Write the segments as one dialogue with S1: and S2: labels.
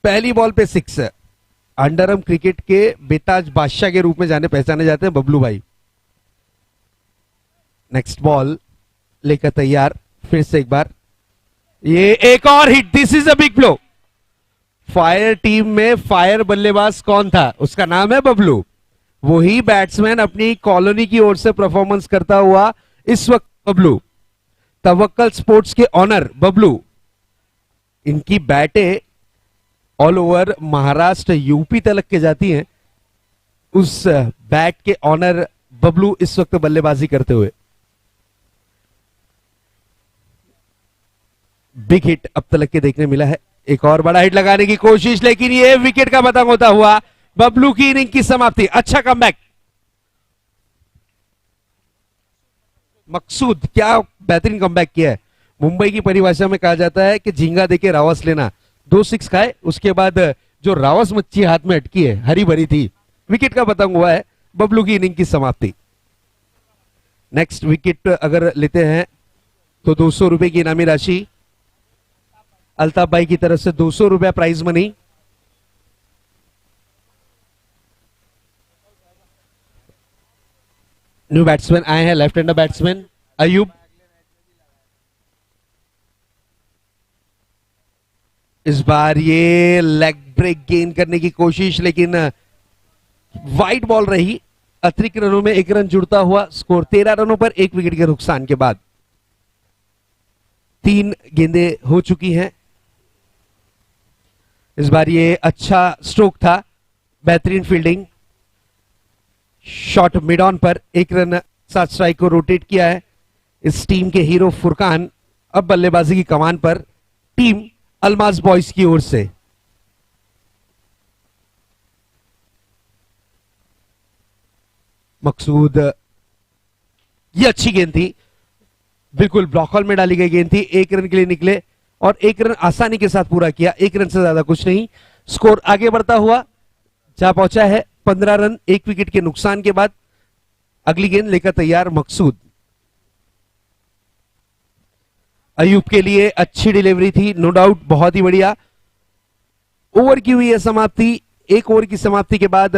S1: पहली बॉल पे 6। Underarm cricket के बेताज बादशाह के रूप में जाने पहचाने जाते हैं बबलू भाई। नेक्स्ट बॉल लेकर तैयार, फिर से एक बार, ये एक और hit. This is a big blow. Fire team में फायर बल्लेबाज कौन था? उसका नाम है बबलू। वही बैट्समैन अपनी कॉलोनी की ओर से परफॉर्मेंस करता हुआ इस वक्त बबलू। तवक्कल स्पोर्ट्स के ऑनर बबलू। इनकी बैटें ऑल ओवर महाराष्ट्र यूपी तलक के जाती हैं। उस बैट के ऑनर बबलू इस वक्त बल्लेबाजी करते हुए। बिग हिट अब तलक के देखने मिला है। एक और बड़ा हिट लगाने की कोशिश, लेकिन ये विकेट का पतंग होता हुआ बबलू की इनिंग की समाप्ति। अच्छा कमबैक मकसूद, क्या बेहतरीन कमबैक किया है। मुंबई की परिभाषा में कहा जाता है कि झींगा देके रावस लेना। 2 6 खाए, उसके बाद जो रावस मच्छी हाथ में अटकी है, हरी भरी थी, विकेट का पतंग हुआ है। बबलू की इनिंग की समाप्ति। नेक्स्ट विकेट अगर लेते हैं तो 200 रुपए की इनामी राशि। अल्ताफ भाई की तरफ से 200 रुपया प्राइज मनी। न्यू बैट्समैन आए हैं, लेफ्ट हैंडर बैट्समैन अयूब। इस बार ये लेग ब्रेक गेन करने की कोशिश, लेकिन वाइड बॉल रही। अतिरिक्त रनों में 1 रन जुड़ता हुआ स्कोर 13 रनों पर 1 विकेट के नुकसान के बाद 3 गेंदें हो चुकी हैं। इस बार ये अच्छा स्ट्रोक था, बेहतरीन फील्डिंग। शॉट मिड ऑन पर 1 रन 7 स्ट्राइक को रोटेट किया है। इस टीम के हीरो फुरकान अब बल्लेबाजी की कमान पर टीम अल्माज बॉयज की ओर से। मकसूद, ये अच्छी गेंद थी, बिल्कुल ब्लॉक हॉल में डाली गई गेंद थी। 1 रन के लिए निकले और 1 रन आसानी के साथ पूरा किया। 1 रन से ज्यादा कुछ नहीं। स्कोर आगे बढ़ता हुआ जा पहुंचा है 15 रन 1 विकेट के नुकसान के बाद। अगली गेंद लेकर तैयार मकसूद। अयूब के लिए अच्छी डिलीवरी थी, नो डाउट, बहुत ही बढ़िया। ओवर की हुई है समाप्ति। 1 ओवर की समाप्ति के बाद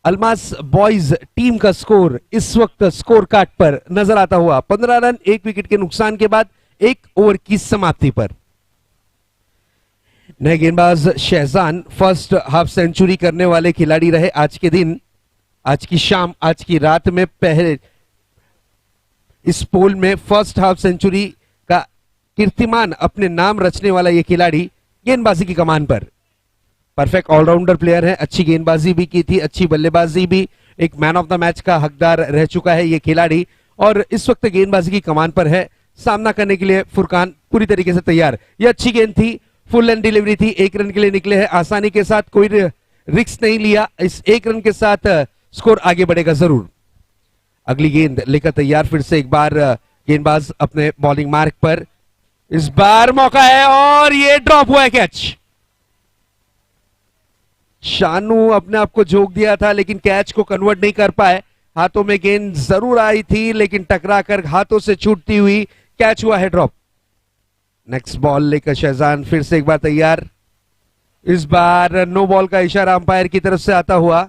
S1: अल्मास बॉयज टीम का स्कोर इस वक्त स्कोर कार्ड पर नजर आता हुआ 15 रन 1 विकेट के नुकसान के बाद 1 ओवर की समाप्ति पर। नए गेंदबाज शहजान फर्स्ट हाफ सेंचुरी करने वाले खिलाड़ी रहे आज के दिन, आज की शाम, आज की रात में। पहले इस पोल में फर्स्ट हाफ सेंचुरी का कीर्तिमान अपने नाम रचने वाला यह खिलाड़ी गेंदबाजी की कमान पर परफेक्ट ऑलराउंडर प्लेयर है। अच्छी गेंदबाजी भी की थी, अच्छी बल्लेबाजी भी। एक मैन ऑफ द मैच का हकदार रह चुका है यह खिलाड़ी और इस वक्त गेंदबाजी की कमान पर है। सामना करने के लिए फुरकान पूरी तरीके से तैयार। यह अच्छी गेंद थी, फुल एंड डिलीवरी थी। 1 रन के लिए निकले हैं आसानी के साथ, कोई रिस्क नहीं लिया। इस 1 रन के साथ स्कोर आगे बढ़ेगा जरूर। अगली गेंद लेकर तैयार, फिर से एक बार गेंदबाज अपने बॉलिंग मार्क पर। इस बार मौका है और ये ड्रॉप हुआ है कैच। शानू अपने आप को झोंक दिया था लेकिन कैच को कन्वर्ट नहीं कर पाए। हाथों में गेंद जरूर आई थी लेकिन टकराकर हाथों से छूटती हुई कैच हुआ है ड्रॉप। नेक्स्ट बॉल लेकर शहजान फिर से एक बार तैयार। इस बार नो बॉल का इशारा अंपायर की तरफ से आता हुआ।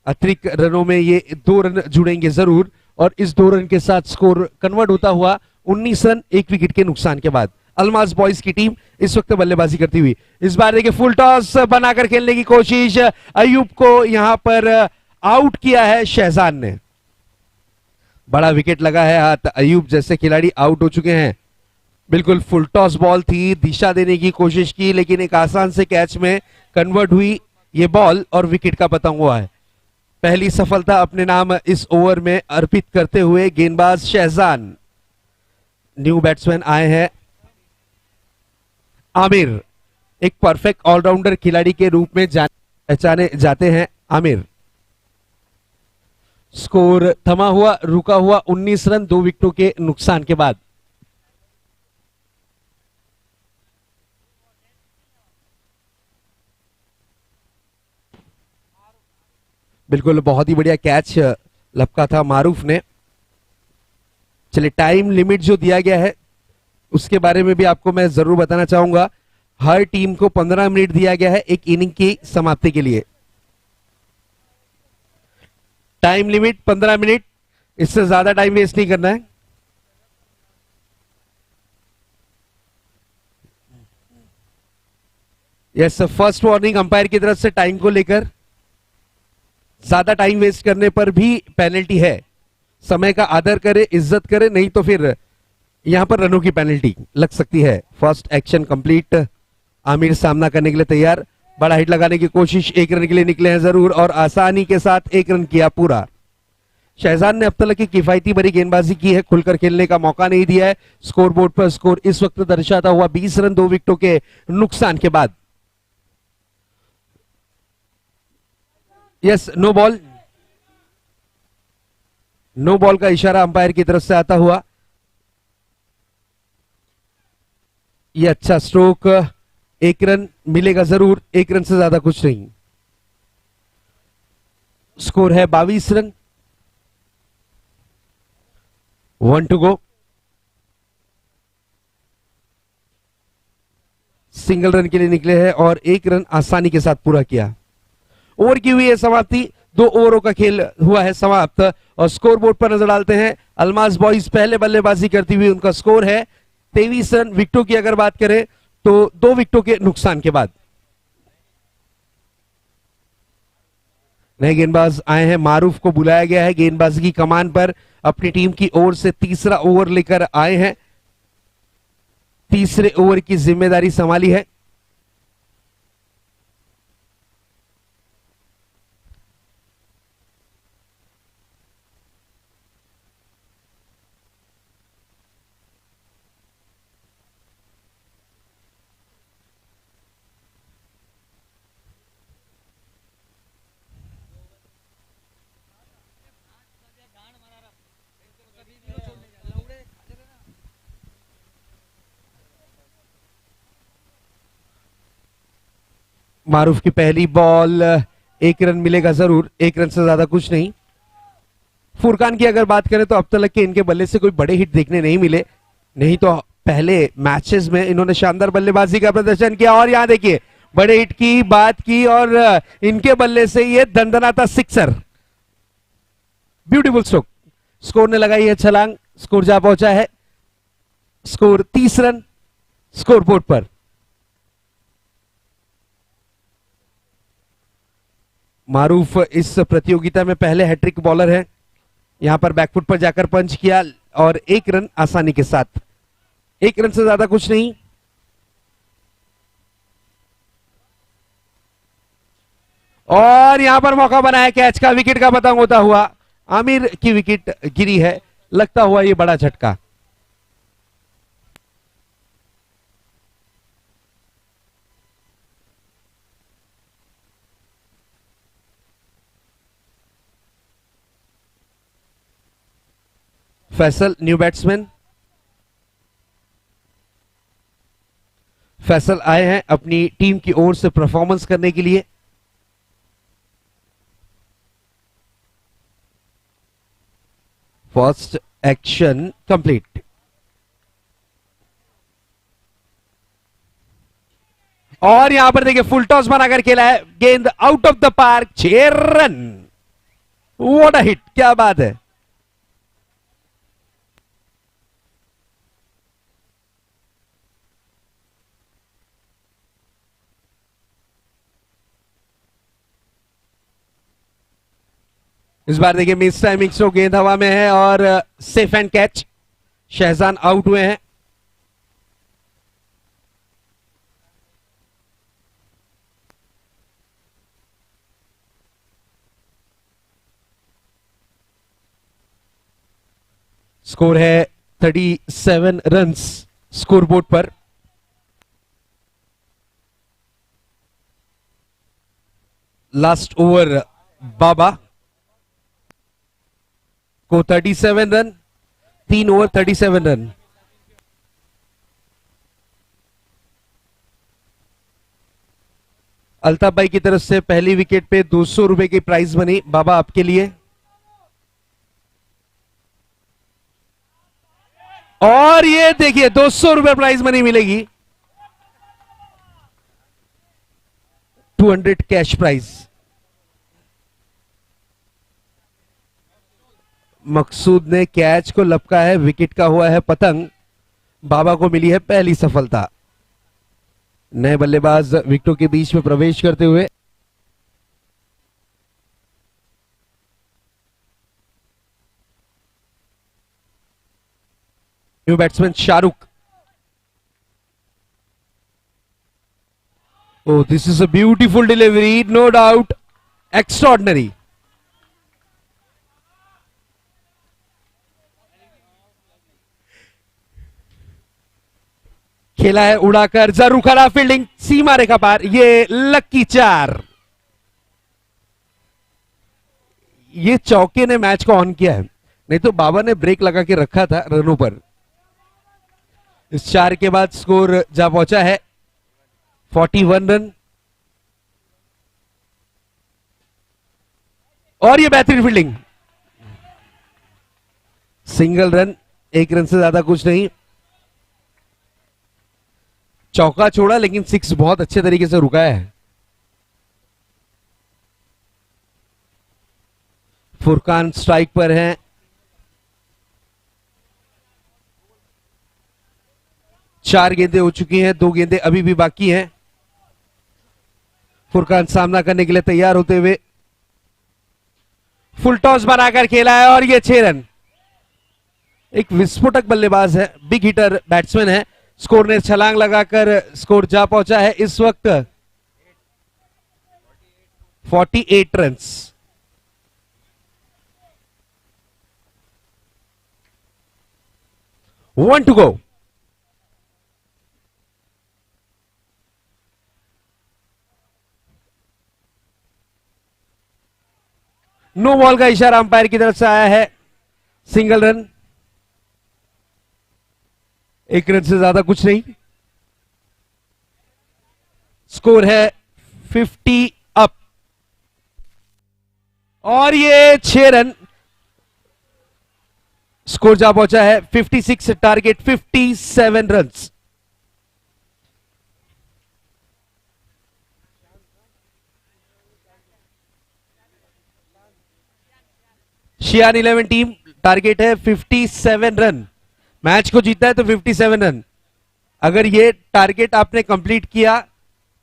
S1: अतिरिक्त रनों में ये 2 रन जुड़ेंगे जरूर और इस 2 रन के साथ स्कोर कन्वर्ट होता हुआ 19 रन 1 विकेट के नुकसान के बाद अल्माज बॉयज की टीम इस वक्त बल्लेबाजी करती हुई। इस बार देखिए फुल टॉस बनाकर खेलने की कोशिश, अयूब को यहां पर आउट किया है शहजान ने। बड़ा विकेट लगा है हाथ, अयूब जैसे खिलाड़ी आउट हो चुके हैं। बिल्कुल फुल टॉस बॉल थी, दिशा देने की कोशिश की लेकिन एक आसान से कैच में कन्वर्ट हुई ये बॉल और विकेट का पतंग हुआ है। पहली सफलता अपने नाम इस ओवर में अर्पित करते हुए गेंदबाज शहजान। न्यू बैट्समैन आए हैं आमिर। एक परफेक्ट ऑलराउंडर खिलाड़ी के रूप में पहचाने जाते हैं आमिर। स्कोर थमा हुआ रुका हुआ 19 रन 2 विकेटों के नुकसान के बाद। बिल्कुल बहुत ही बढ़िया कैच लपका था मारूफ ने। चलिए टाइम लिमिट जो दिया गया है उसके बारे में भी आपको मैं जरूर बताना चाहूंगा। हर टीम को 15 मिनट दिया गया है एक इनिंग की समाप्ति के लिए। टाइम लिमिट 15 मिनट, इससे ज्यादा टाइम वेस्ट नहीं करना है। यस, फर्स्ट वार्निंग अंपायर की तरफ से टाइम को लेकर, ज्यादा टाइम वेस्ट करने पर भी पेनल्टी है। समय का आदर करे, इज्जत करे, नहीं तो फिर यहां पर रनों की पेनल्टी लग सकती है। First action complete. आमिर सामना करने के लिए तैयार, बड़ा हिट लगाने की कोशिश, 1 रन के लिए निकले हैं जरूर और आसानी के साथ 1 रन किया पूरा। शहजाद ने अब तक की किफायती भरी गेंदबाजी की है, खुलकर खेलने का मौका नहीं दिया है। स्कोर बोर्ड पर स्कोर इस वक्त दर्शाता हुआ 20 रन 2 विकेटों के नुकसान के बाद। Yes, no ball. No ball का इशारा अंपायर की तरफ से आता हुआ। ये अच्छा स्ट्रोक, 1 रन मिलेगा जरूर, 1 रन से ज्यादा कुछ नहीं। स्कोर है 22 run, 1 to go. Single run के लिए निकले हैं और 1 रन आसानी के साथ पूरा किया। ओवर की हुई है समाप्ति, 2 ओवरों का खेल हुआ है समाप्त और स्कोर बोर्ड पर नजर डालते हैं। अल्मास बॉयज पहले बल्लेबाजी करती हुई, उनका स्कोर है 23 रन। विकेटों की अगर बात करें तो 2 विकेटों के नुकसान के बाद। नए गेंदबाज आए हैं, मारूफ को बुलाया गया है गेंदबाजी की कमान पर। अपनी टीम की ओर से तीसरा ओवर लेकर आए हैं, तीसरे ओवर की जिम्मेदारी संभाली है। मारूफ की पहली बॉल, 1 रन मिलेगा जरूर, 1 रन से ज्यादा कुछ नहीं। फुरकान की अगर बात करें तो अब तक के इनके बल्ले से कोई बड़े हिट देखने नहीं मिले, नहीं तो पहले मैचेस में इन्होंने शानदार बल्लेबाजी का प्रदर्शन किया। और यहां देखिए बड़े हिट की बात की और इनके बल्ले से ये दंदनाता सिक्सर, ब्यूटीफुल स्ट्रोक। स्कोर ने लगाई है छलांग, स्कोर जा पहुंचा है। स्कोर 30 रन स्कोर बोर्ड पर। मारूफ इस प्रतियोगिता में पहले हैट्रिक बॉलर है, यहां पर बैकफुट पर जाकर पंच किया और 1 रन आसानी के साथ, 1 रन से ज्यादा कुछ नहीं। और यहां पर मौका बनाया कैच का, विकेट का पतंग होता हुआ। आमिर की विकेट गिरी है, लगता हुआ ये बड़ा झटका। फैसल न्यू बैट्समैन, फैसल आए हैं अपनी टीम की ओर से परफॉर्मेंस करने के लिए। First action complete. और यहां पर देखिए फुल टॉस बनाकर खेला है, गेंद out of the park, 6 run. What a hit, क्या बात है। इस बार देखिए मिस टाइमिंग स्ट्रोक, गेंद हवा में है और safe and catch. Shahzan out हुए हैं। स्कोर है 37 रन्स स्कोरबोर्ड पर। लास्ट ओवर बाबा को 37 रन, 3 ओवर 37 रन। अल्ताफ भाई की तरफ से पहली विकेट पे 200 रुपए की प्राइज मनी बाबा आपके लिए। और ये देखिए 200 रुपए प्राइज मनी मिलेगी। 200 कैश प्राइज। मकसूद ने कैच को लपका है, विकेट का हुआ है पतंग। बाबा को मिली है पहली सफलता। नए बल्लेबाज विकेटों के बीच में प्रवेश करते हुए new batsman Shahrukh. Oh, this is a beautiful delivery, no doubt. Extraordinary. खेला है उड़ाकर, जरूर खरा फील्डिंग, सीमा रेखा पार, ये लक्की चार। ये चौके ने मैच को ऑन किया है, नहीं तो बाबा ने ब्रेक लगा के रखा था रनों पर। इस चार के बाद स्कोर जा पहुंचा है 41 रन। और ये बेहतरीन फील्डिंग, सिंगल रन, एक रन से ज्यादा कुछ नहीं। चौका छोड़ा लेकिन सिक्स बहुत अच्छे तरीके से रुका है। फुरकान स्ट्राइक पर हैं। चार गेंदें हो चुकी हैं, दो गेंदें अभी भी बाकी हैं। फुरकान सामना करने के लिए तैयार होते हुए फुल टॉस बनाकर खेला है और ये 6 रन। एक विस्फोटक बल्लेबाज है, बिग हिटर बैट्समैन है। स्कोर ने छलांग लगाकर स्कोर जा पहुंचा है इस वक्त 48 runs. One to go. No ball का इशारा अंपायर की तरफ से आया है। सिंगल रन, एक रन से ज्यादा कुछ नहीं। स्कोर है 50 अप और ये 6 रन। स्कोर जा पहुंचा है 56, टारगेट 57 रन्स। शियान 11 टीम, टारगेट है 57 रन। मैच को जीता है तो 57 रन। अगर ये टारगेट आपने कंप्लीट किया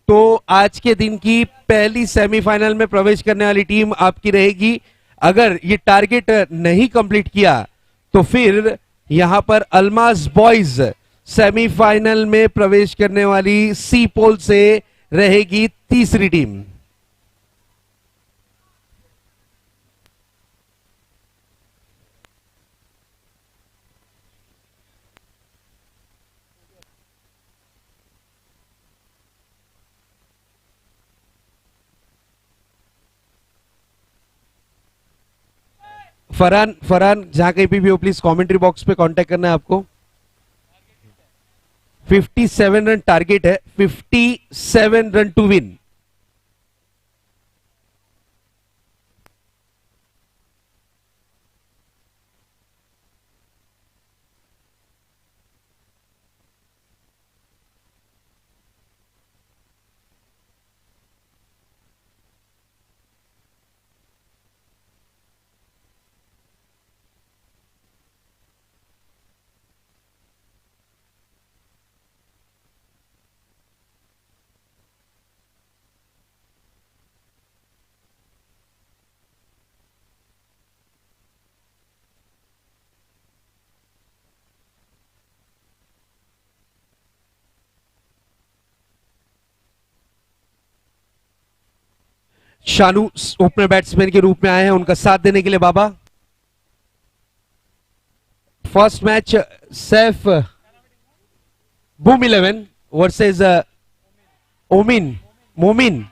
S1: तो आज के दिन की पहली सेमीफाइनल में प्रवेश करने वाली टीम आपकी रहेगी। अगर ये टारगेट नहीं कंप्लीट किया तो फिर यहां पर अल्मास बॉयज सेमीफाइनल में प्रवेश करने वाली सी पोल से रहेगी तीसरी टीम। फरहान, फरहान जहां कहीं भी हो प्लीज कमेंट्री बॉक्स पे कांटेक्ट करना है आपको। 57 रन टारगेट है, 57 run to win. Shanu opener batsman के रूप में आए हैं उनका साथ देने के लिए बाबा। First match Saif boom 11 versus ओमिन मोमिन।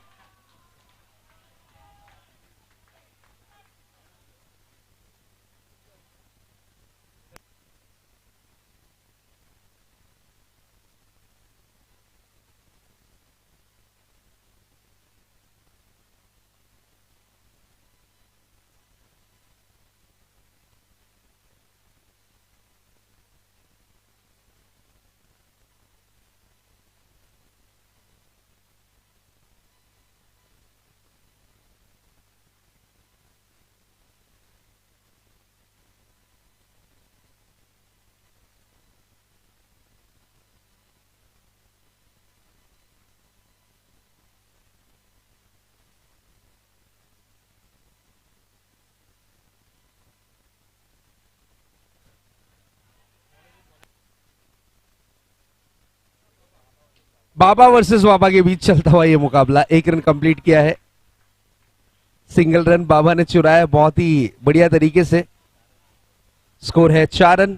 S1: बाबा वर्सेस बाबा के बीच चलता हुआ ये मुकाबला, एक रन कंप्लीट किया है, सिंगल रन बाबा ने चुराया बहुत ही बढ़िया तरीके से। स्कोर है 4 रन।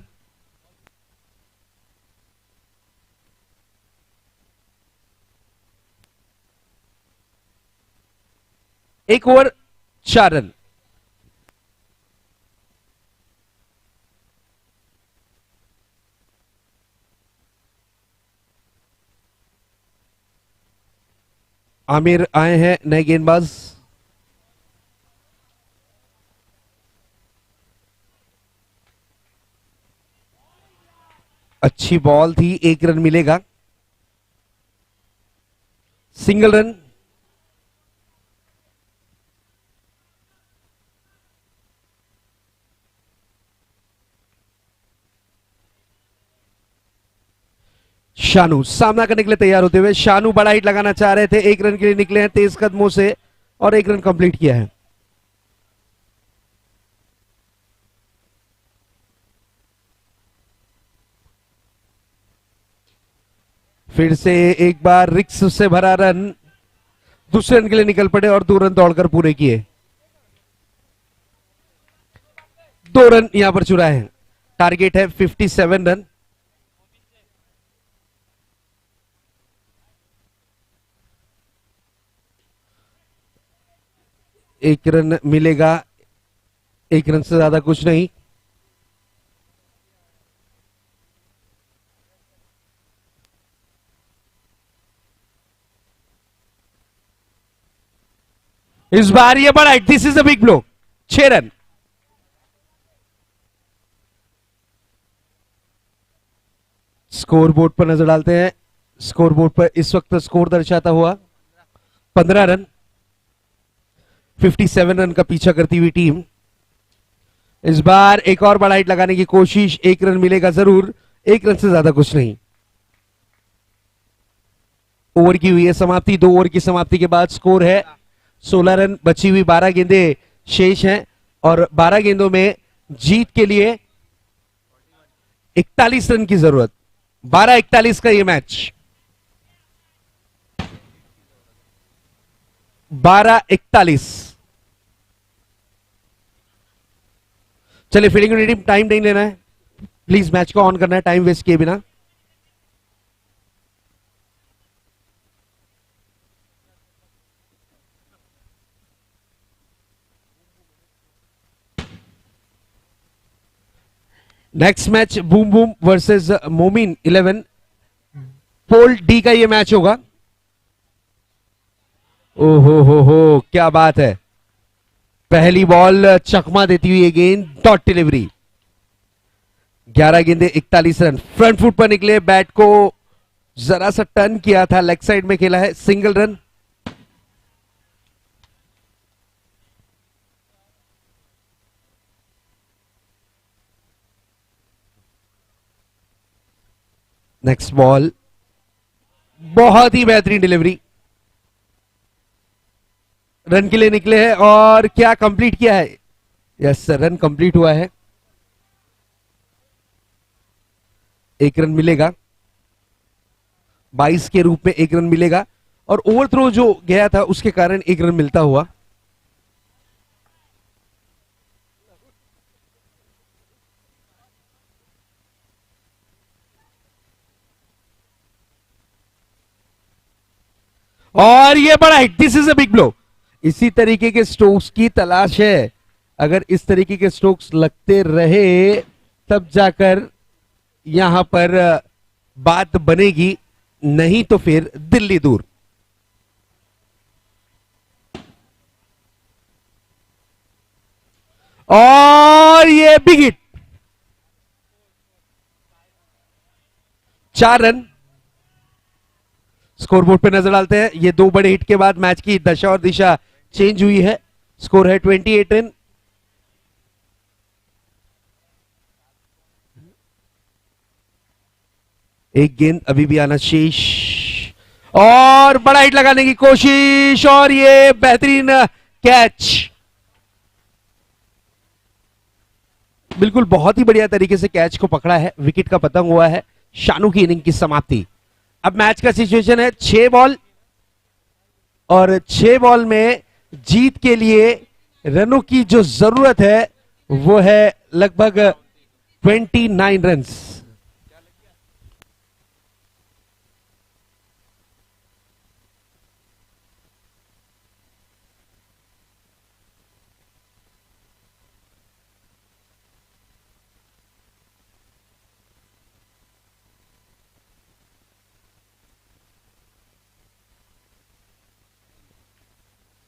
S1: एक ओवर 4 रन। आमिर आए हैं नए गेंदबाज। अच्छी बॉल थी, एक रन मिलेगा, सिंगल रन। शानू सामना करने के लिए तैयार होते हुए, शानू बड़ा हिट लगाना चाह रहे थे, एक रन के लिए निकले हैं तेज कदमों से और एक रन कंप्लीट किया है। फिर से एक बार रिक्स से भरा रन, दूसरे रन के लिए निकल पड़े और 2 रन दौड़कर पूरे किए। 2 रन यहां पर चुराए हैं। टारगेट है 57 रन। एक रन मिलेगा, एक रन से ज्यादा कुछ नहीं। इस बार ये बड़ा, this is a big blow, 6 run. Score board पर नजर डालते हैं। स्कोर बोर्ड पर इस वक्त स्कोर दर्शाता हुआ 15 रन। 57 रन का पीछा करती हुई टीम इस बार एक और बड़ा हिट लगाने की कोशिश, एक रन मिलेगा जरूर, एक रन से ज्यादा कुछ नहीं। ओवर की हुई है समाप्ति। 2 ओवर की समाप्ति के बाद स्कोर है 16 रन। बची हुई 12 गेंदें शेष हैं और 12 गेंदों में जीत के लिए 41 रन की जरूरत। 12-41 का ये मैच। 12-41। चलिए फील्डिंग टीम, टाइम नहीं लेना है, प्लीज मैच को ऑन करना है टाइम वेस्ट किए बिना। Next match boom boom versus मोमिन 11, पोल डी का ये मैच होगा। ओहो हो, क्या बात है। पहली बॉल चकमा देती हुई ये गेंद, डॉट डिलीवरी। 11 गेंदे 41 रन। फ्रंट फुट पर निकले, बैट को जरा सा टर्न किया था, लेग साइड में खेला है, सिंगल रन। नेक्स्ट बॉल, बहुत ही बेहतरीन डिलीवरी, रन के लिए निकले हैं और क्या कंप्लीट किया है। यस सर, रन कंप्लीट हुआ है, एक रन मिलेगा, 22 के रूप में एक रन मिलेगा और ओवरथ्रो जो गया था उसके कारण एक रन मिलता हुआ। और ये बड़ा hit, this is a big blow. इसी तरीके के स्ट्रोक्स की तलाश है। अगर इस तरीके के स्ट्रोक्स लगते रहे तब जाकर यहां पर बात बनेगी, नहीं तो फिर दिल्ली दूर। और ये बिग हिट, 4 रन। स्कोरबोर्ड पे नजर डालते हैं। ये 2 बड़े हिट के बाद मैच की दशा और दिशा चेंज हुई है। स्कोर है 28 रन। एक गेंद अभी भी आना शेष और बड़ा हिट लगाने की कोशिश और ये बेहतरीन कैच। बिल्कुल बहुत ही बढ़िया तरीके से कैच को पकड़ा है, विकेट का पतंग हुआ है। शानू की इनिंग की समाप्ति। अब मैच का सिचुएशन है 6 बॉल और 6 बॉल में जीत के लिए रनों की जो जरूरत है वो है लगभग 29 रन्स।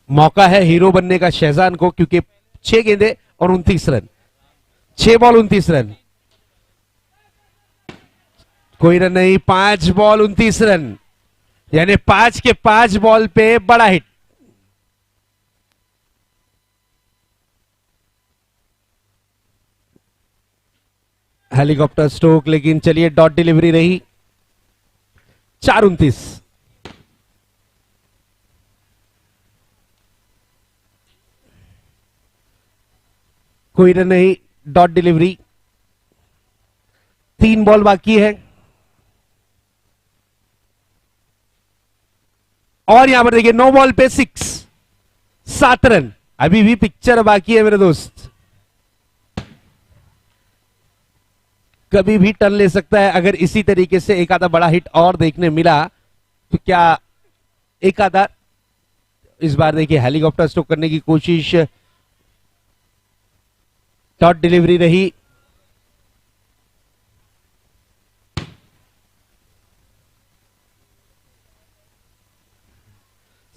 S1: मौका है हीरो बनने का शहजान को, क्योंकि 6 गेंदे और 29 रन, 6 बॉल 29 रन, कोई रन नहीं, 5 बॉल 29 रन, यानी 5 के 5 बॉल पे बड़ा हिट। हेलीकॉप्टर स्ट्रोक, लेकिन चलिए डॉट डिलीवरी रही। 4-29। कोई रन नहीं, डॉट डिलीवरी। 3 बॉल बाकी है और यहां पर देखिए 9 बॉल पे 6, 7 रन। अभी भी पिक्चर बाकी है मेरे दोस्त, कभी भी टर्न ले सकता है। अगर इसी तरीके से एक आधा बड़ा हिट और देखने मिला तो क्या एक आधा। इस बार देखिए हेलीकॉप्टर स्ट्रोक करने की कोशिश, डॉट डिलीवरी रही।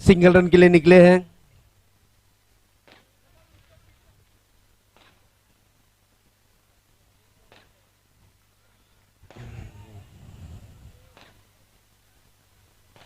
S1: सिंगल रन के लिए निकले हैं।